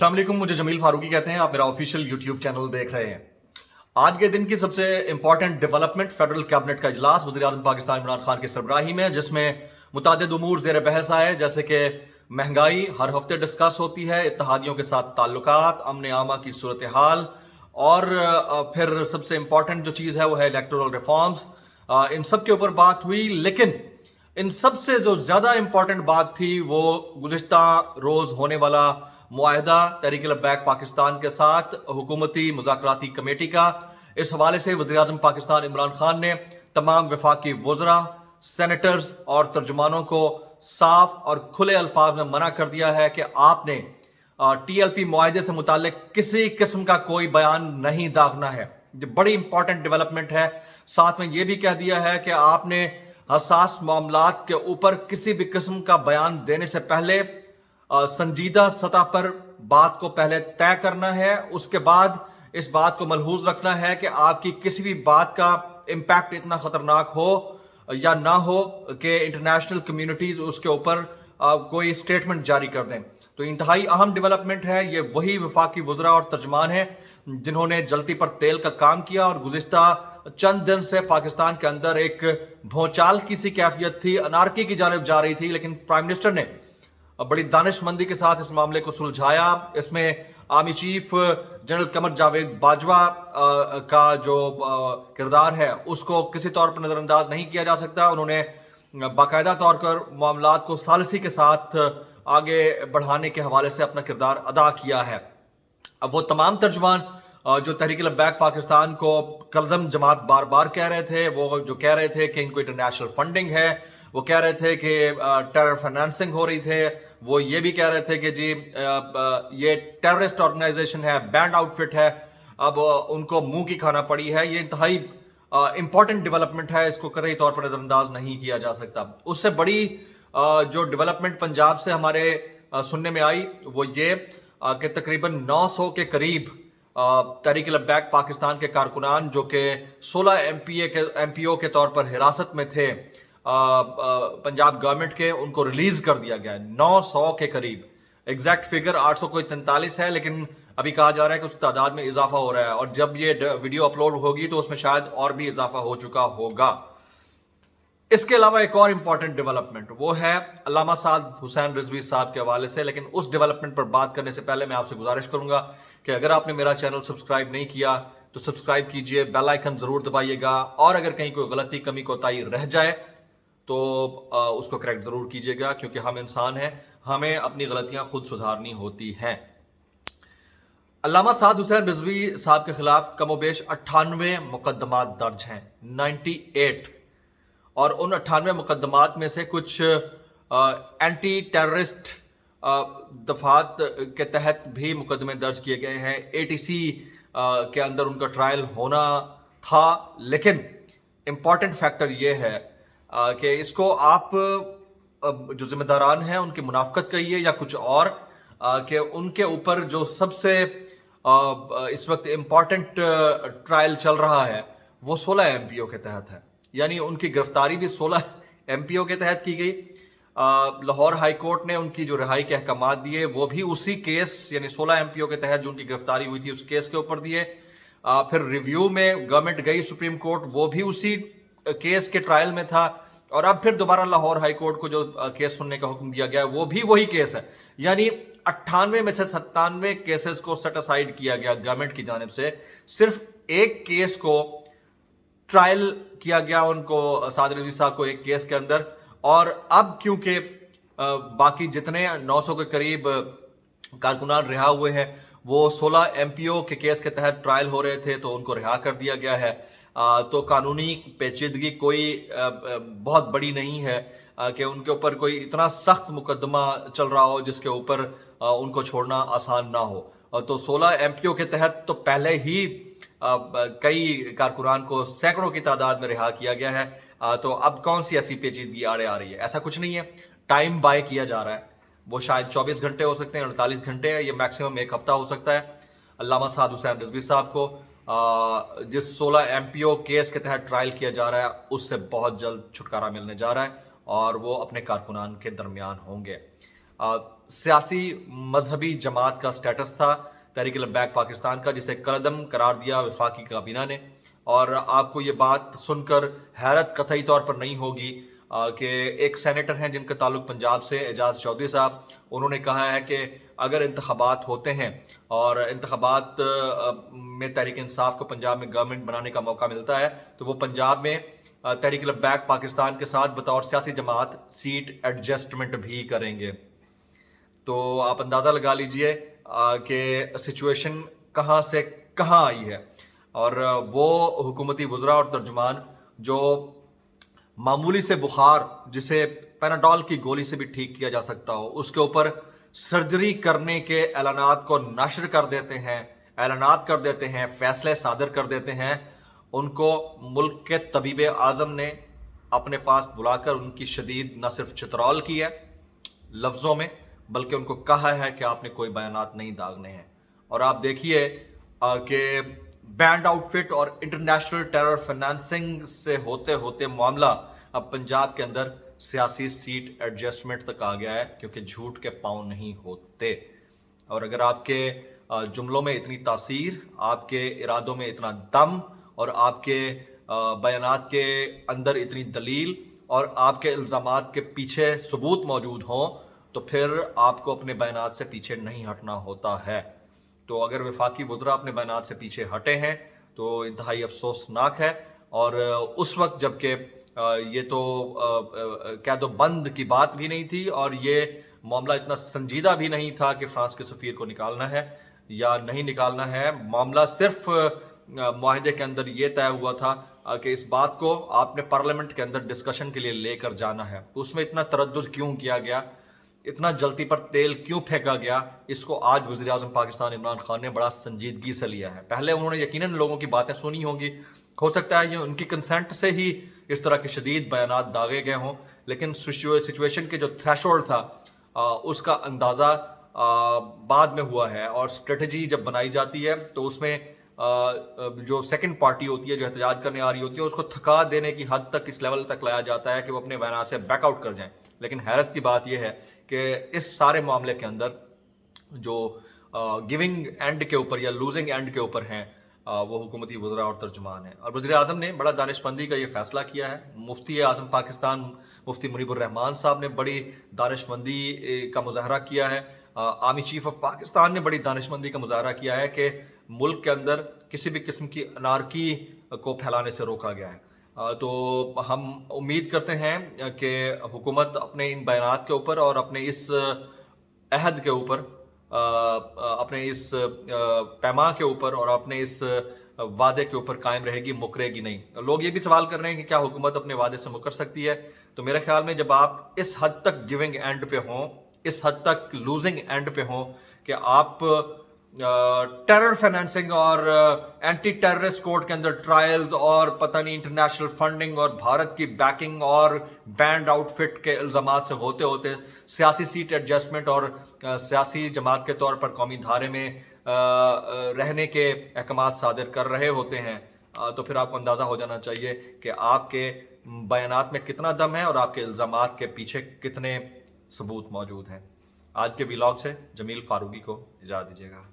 अस्सलामुअलैकुम, मुझे जमील फारूकी कहते हैं। आप मेरा ऑफिशियल यूट्यूब चैनल देख रहे हैं। आज के दिन की सबसे इंपॉर्टेंट डेवलपमेंट फेडरल कैबिनेट का इजलास वज़ीर आज़म पाकिस्तान इमरान खान की सरबराही में, जिसमें मुतादिद उमूर ज़ेर बहस आए, जैसे कि महंगाई हर हफ्ते डिस्कस होती है, इत्तेहादियों के साथ ताल्लुकात, अमन आमा की सूरत हाल, और फिर सबसे इंपॉर्टेंट जो चीज़ है वो है इलेक्टोरल रिफॉर्म्स। इन सब के ऊपर बात हुई, लेकिन इन सबसे जो ज़्यादा इंपॉर्टेंट बात थी वो गुज़िश्ता रोज़ होने वाला मुआहदा तहरीक लब्बैक पाकिस्तान के साथ हुकूमती मुज़ाकराती कमेटी का। इस हवाले से वज़ीर आज़म पाकिस्तान इमरान खान ने तमाम वफाकी वज़रा, सेनेटर्स और तर्जुमानों को साफ और खुले अल्फाज में मना कर दिया है कि आपने TLP मुआहदे से मुताल्लिक किसी किस्म का कोई बयान नहीं दागना है। ये बड़ी इंपॉर्टेंट डेवलपमेंट है। साथ में ये भी कह दिया है कि आपने हसास मामलात के ऊपर किसी भी किस्म का बयान देने से पहले संजीदा सतह पर बात को पहले तय करना है, उसके बाद इस बात को मलहूज रखना है कि आपकी किसी भी बात का इम्पैक्ट इतना खतरनाक हो या ना हो कि इंटरनेशनल कम्युनिटीज उसके ऊपर कोई स्टेटमेंट जारी कर दें। तो इंतहाई अहम डेवलपमेंट है। ये वही वफाकी वज़रा और तर्जमान हैं जिन्होंने जलती पर तेल का काम किया और गुज़िश्ता चंद दिन से पाकिस्तान के अंदर एक भौचाल की सी कैफियत थी, अनारकी की जानिब जा रही थी, लेकिन प्राइम मिनिस्टर ने बड़ी दानिशमंदी के साथ इस मामले को सुलझाया। इसमें army chief general Qamar Javed Bajwa का जो किरदार है उसको किसी तौर पर नज़रअंदाज नहीं किया जा सकता। उन्होंने बाकायदा तौर पर मामलात को सालसी के साथ आगे बढ़ाने के हवाले से अपना किरदार अदा किया है। अब वो तमाम तर्जुमान जो तहरीक लब्बैक पाकिस्तान को कलदम जमात बार बार कह रहे थे, वो जो कह रहे थे कि इनको इंटरनेशनल फंडिंग है, वो कह रहे थे कि टेरर फाइनेंसिंग हो रही थे, वो ये भी कह रहे थे कि जी ये टेररिस्ट ऑर्गेनाइजेशन है, बैंड आउटफिट है, अब उनको मुंह की खाना पड़ी है। ये इंतहाई इंपॉर्टेंट डेवलपमेंट है, इसको कतई तौर पर नज़रअंदाज नहीं किया जा सकता। उससे बड़ी जो डेवलपमेंट पंजाब से हमारे सुनने में आई वो ये कि तकरीबन 900 के करीब तहरीक लब्बैक पाकिस्तान के कारकुनान जो कि 16 MPO के तौर पर हिरासत में थे पंजाब गवर्नमेंट के, उनको रिलीज कर दिया गया है 900 के करीब। एग्जैक्ट फिगर 843 है, लेकिन अभी कहा जा रहा है कि उस तादाद में इजाफा हो रहा है, और जब ये वीडियो अपलोड होगी तो उसमें शायद और भी इजाफा हो चुका होगा। इसके अलावा एक और इंपॉर्टेंट डेवलपमेंट वो है अल्लामा साद हुसैन रिजवी साहब के हवाले से। लेकिन उस डेवलपमेंट पर बात करने से पहले मैं आपसे गुजारिश करूंगा कि अगर आपने मेरा चैनल सब्सक्राइब नहीं किया तो सब्सक्राइब कीजिए, बेल आइकन जरूर दबाइएगा, और अगर कहीं कोई गलती कमी कोताही रह जाए तो उसको करेक्ट जरूर कीजिएगा, क्योंकि हम इंसान हैं, हमें अपनी गलतियां खुद सुधारनी होती हैं। अल्लामा साद हुसैन रिजवी साहब के खिलाफ कमोबेश 98 मुकदमात दर्ज हैं, 98, और उन 98 मुकदमात में से कुछ एंटी टेररिस्ट दफात के तहत भी मुकदमे दर्ज किए गए हैं। ATC के अंदर उनका ट्रायल होना था, लेकिन इम्पॉर्टेंट फैक्टर ये है कि इसको आप जो जिम्मेदारान हैं उनकी मुनाफकत कहिए या कुछ और, कि उनके ऊपर जो सबसे इस वक्त इम्पॉर्टेंट ट्रायल चल रहा है वो 16 MPO के तहत है। यानी उनकी गिरफ्तारी भी 16 MPO के तहत की गई। लाहौर हाई कोर्ट ने उनकी जो रिहाई के अहकाम दिए वो भी उसी केस, यानी 16 MPO के तहत जो उनकी गिरफ्तारी हुई थी उस केस के ऊपर दिए। फिर रिव्यू में गवर्नमेंट गई सुप्रीम कोर्ट, वो भी उसी केस के ट्रायल में था, और अब फिर दोबारा लाहौर हाई कोर्ट को जो केस सुनने का हुक्म दिया गया वो भी वही केस है। यानी 98 में से 97 केसेस को सेट असाइड किया गया गवर्नमेंट की जानिब से, सिर्फ एक केस को ट्रायल किया गया उनको, साद रिजवी साहब को, एक केस के अंदर। और अब क्योंकि बाकी जितने 900 के करीब कारकुनान रिहा हुए हैं वो 16 MPO के केस के तहत ट्रायल हो रहे थे, तो उनको रिहा कर दिया गया है। तो कानूनी पेचीदगी कोई बहुत बड़ी नहीं है कि उनके ऊपर कोई इतना सख्त मुकदमा चल रहा हो जिसके ऊपर उनको छोड़ना आसान ना हो। तो 16 MPO के तहत तो पहले ही कई कारकुनान को सैकड़ों की तादाद में रिहा किया गया है। तो अब कौन सी ऐसी पेचीदगी आड़े आ रही है? ऐसा कुछ नहीं है, टाइम बाय किया जा रहा है। वो शायद 24 घंटे हो सकते हैं, 48 घंटे है, ये मैक्सिमम एक हफ्ता हो सकता है। अल्लामा साद हुसैन रिजवी साहब को जिस 16 MPO केस के तहत ट्रायल किया जा रहा है उससे बहुत जल्द छुटकारा मिलने जा रहा है और वो अपने कारकुनान के दरमियान होंगे। सियासी मजहबी जमात का स्टेटस था तहरीक लब्बैक पाकिस्तान का, जिसे कलदम करार दिया वफाकी काबीना ने। और आपको ये बात सुनकर हैरत कतई तौर पर नहीं होगी कि एक सेनेटर हैं जिनका ताल्लुक पंजाब से, एजाज चौधरी साहब, उन्होंने कहा है कि अगर इंतखाबात होते हैं और इंतखाबात में तहरीक इंसाफ को पंजाब में गवर्नमेंट बनाने का मौका मिलता है तो वो पंजाब में तहरीक लब्बैक पाकिस्तान के साथ बतौर सियासी जमात सीट एडजस्टमेंट भी करेंगे। तो आप अंदाज़ा लगा लीजिए कि सिचुएशन कहाँ से कहाँ आई है। और वो हुकूमती वज़रा और तर्जुमान जो मामूली से बुखार जिसे पैनाडोल की गोली से भी ठीक किया जा सकता हो, उसके ऊपर सर्जरी करने के ऐलानात को नशर कर देते हैं, ऐलानात कर देते हैं, फैसले सादर कर देते हैं। उनको मुल्क के तबीब आज़म ने अपने पास बुलाकर उनकी शदीद न सिर्फ चितरौल की है लफ्ज़ों में, बल्कि उनको कहा है कि आपने कोई बयानात नहीं दागने हैं। और आप देखिए कि बैंड आउटफिट और इंटरनेशनल टेरर फाइनेंसिंग से होते होते मामला अब पंजाब के अंदर सियासी सीट एडजस्टमेंट तक आ गया है, क्योंकि झूठ के पाँव नहीं होते। और अगर आपके जुमलों में इतनी तासीर, आपके इरादों में इतना दम और आपके बयानात के अंदर इतनी दलील और आपके इल्ज़ामात के पीछे सबूत मौजूद हों, तो फिर आपको अपने बयानात से पीछे नहीं हटना होता है। तो अगर वफाकी वज़रा अपने बयानात से पीछे हटे हैं तो इंतहाई अफसोसनाक है। और उस वक्त जबकि ये तो क्या तो बंद की बात भी नहीं थी और ये मामला इतना संजीदा भी नहीं था कि फ्रांस के सफ़ीर को निकालना है या नहीं निकालना है। मामला सिर्फ मुआहदे के अंदर ये तय हुआ था कि इस बात को आपने पार्लियामेंट के अंदर डिस्कशन के लिए लेकर जाना है। तो उसमें इतना तरद्दुद क्यों किया गया, इतना जल्दी पर तेल क्यों फेंका गया, इसको आज वज़ीर आज़म पाकिस्तान इमरान खान ने बड़ा संजीदगी से लिया है। पहले उन्होंने यकीनन लोगों की बातें सुनी होंगी, हो सकता है ये उनकी कंसेंट से ही इस तरह के शदीद बयानात दागे गए हों, लेकिन सिचुएशन के जो थ्रेशोल्ड था उसका अंदाज़ा बाद में हुआ है। और स्ट्रेटजी जब बनाई जाती है तो उसमें जो सेकंड पार्टी होती है, जो एहतजाज करने आ रही होती है, उसको थका देने की हद तक इस लेवल तक लाया जाता है कि वो अपने बयानात से बैकआउट कर जाएं। लेकिन हैरत की बात यह है कि इस सारे मामले के अंदर जो गिविंग एंड के ऊपर या लूजिंग एंड के ऊपर हैं वो हुकूमती वज़रा और तर्जुमान है। और वज़ीर आज़म ने बड़ा दानिशमंदी का ये फैसला किया है। मुफ्ती आज़म पाकिस्तान मुफ्ती मुनीबुर रहमान साहब ने बड़ी दानिशमंदी का मुजाहरा किया है। आर्मी चीफ ऑफ पाकिस्तान ने बड़ी दानिशमंदी का मुजाहरा किया है कि मुल्क के अंदर किसी भी किस्म की अनारकी को फैलाने से रोका गया है। तो हम उम्मीद करते हैं कि हुकूमत अपने इन बयानात के ऊपर और अपने इस अहद के ऊपर, अपने इस पैमा के ऊपर और अपने इस वादे के ऊपर कायम रहेगी, मुकरेगी नहीं। लोग ये भी सवाल कर रहे हैं कि क्या हुकूमत अपने वादे से मुकर सकती है। तो मेरे ख्याल में जब आप इस हद तक गिविंग एंड पे हों, इस हद तक लूजिंग एंड पे हों कि आप टेरर फाइनेंसिंग और एंटी टेररिस्ट कोड के अंदर ट्रायल्स और पता नहीं इंटरनेशनल फंडिंग और भारत की बैकिंग और बैंड आउटफिट के इल्ज़ामात से होते होते सियासी सीट एडजस्टमेंट और सियासी जमात के तौर पर कौमी धारे में रहने के अहकामात सादिर कर रहे होते हैं, तो फिर आपको अंदाज़ा हो जाना चाहिए कि आपके बयानात में कितना दम है और आपके इल्ज़ामात के पीछे कितने सबूत मौजूद हैं। आज के व्लॉग से जमील फारूकी को इजाज़त दीजिएगा।